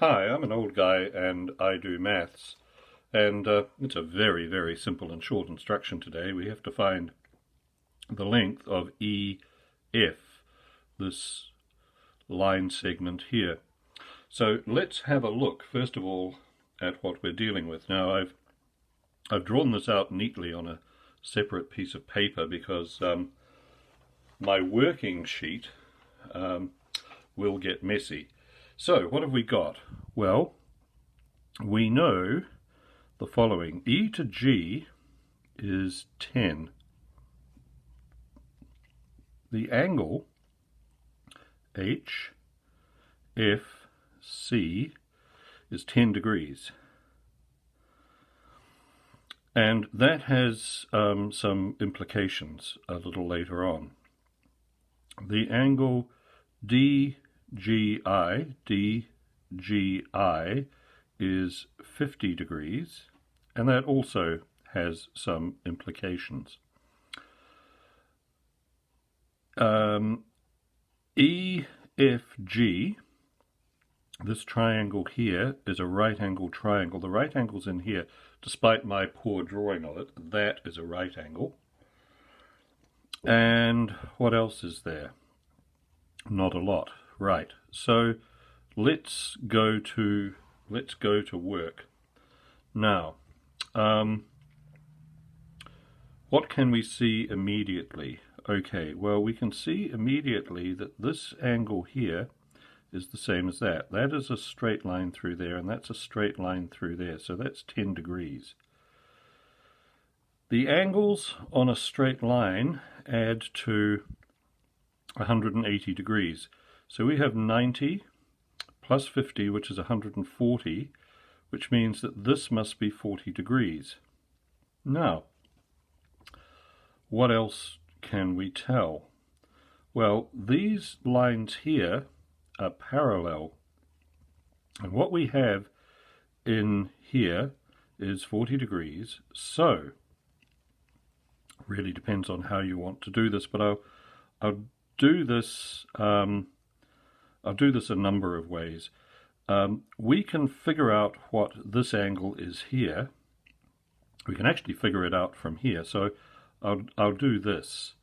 Hi, I'm an old guy and I do maths, and it's a very, very simple and short instruction today. We have to find the length of EF, this line segment here. So let's have a look, first of all, at what we're dealing with. Now, I've drawn this out neatly on a separate piece of paper because my working sheet will get messy. So what have we got? Well, we know the following. E to G is 10. The angle HFC is 10 degrees. And that has some implications a little later on. The angle DGI is 50 degrees, and that also has some implications. EFG, this triangle here, is a right-angled triangle. The right angle's in here, despite my poor drawing of it. That is a right angle. And what else is there? Not a lot. Right. So let's go to work. Now, what can we see immediately? Okay, well, we can see immediately that this angle here is the same as that. That is a straight line through there, and that's a straight line through there, so that's 10 degrees. The angles on a straight line add to 180 degrees. So we have 90 plus 50, which is 140, which means that this must be 40 degrees. Now, what else can we tell? Well, these lines here are parallel. And what we have in here is 40 degrees. So, really depends on how you want to do this, but I'll do this a number of ways. We can figure out what this angle is here. We can actually figure it out from here. So I'll do this.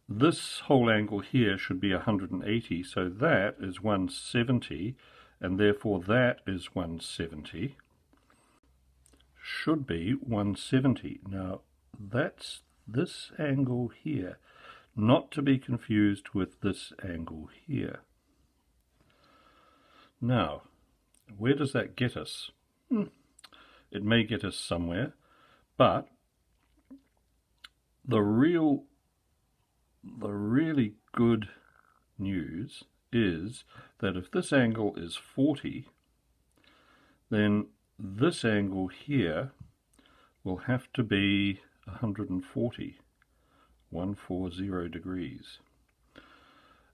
This whole angle here should be 180, so that is 170, and therefore that is 170. Should be 170. Now that's this angle here, not to be confused with this angle here. Now, where does that get us? It may get us somewhere, but the really good news is that if this angle is 40, then this angle here will have to be 140 degrees.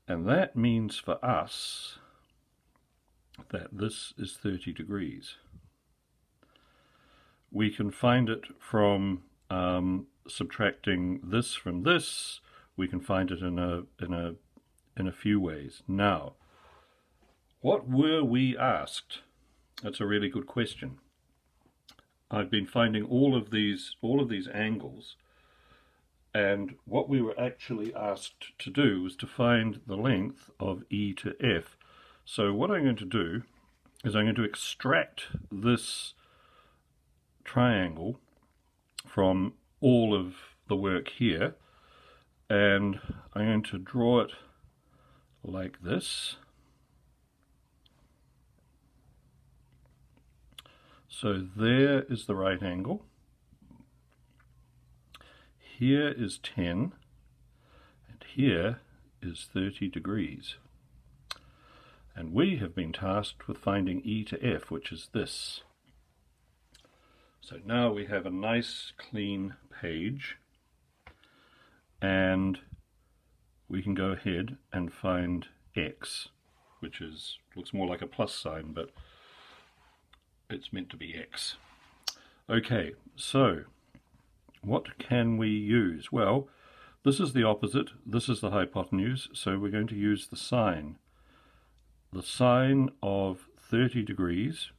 And that means for us that this is 30 degrees. We can find it from subtracting this from this. We can find it in a few ways. Now, what were we asked? That's a really good question. I've been finding all of these angles, and what we were actually asked to do was to find the length of E to F. So what I'm going to do is I'm going to extract this triangle from all of the work here, and I'm going to draw it like this. So there is the right angle. Here is 10, and here is 30 degrees. And we have been tasked with finding E to F, which is this. So now we have a nice clean page, and we can go ahead and find X, which looks more like a plus sign, but it's meant to be X. Okay, so what can we use? Well, this is the opposite, this is the hypotenuse, so we're going to use the sine. The sine of 30 degrees,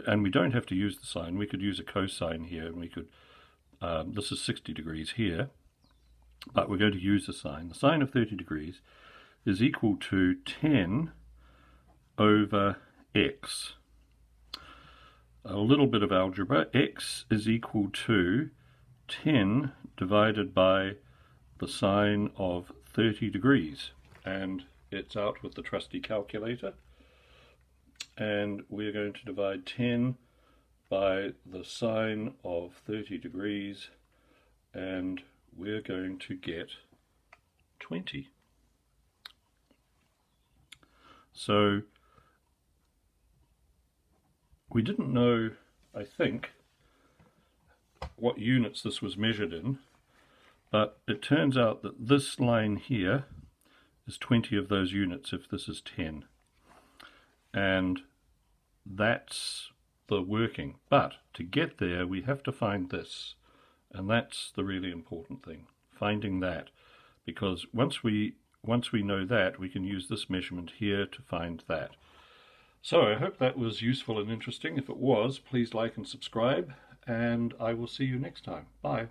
and we don't have to use the sine, we could use a cosine here, and we could, this is 60 degrees here, but we're going to use the sine. The sine of 30 degrees is equal to 10 over x. A little bit of algebra. X is equal to 10 divided by the sine of 30 degrees. And it's out with the trusty calculator. And we're going to divide 10 by the sine of 30 degrees, and we're going to get 20. So we didn't know, I think, what units this was measured in, but it turns out that this line here is 20 of those units if this is 10. And that's the working. But to get there, we have to find this. And that's the really important thing, finding that. Because once we know that, we can use this measurement here to find that. So I hope that was useful and interesting. If it was, please like and subscribe, and I will see you next time. Bye.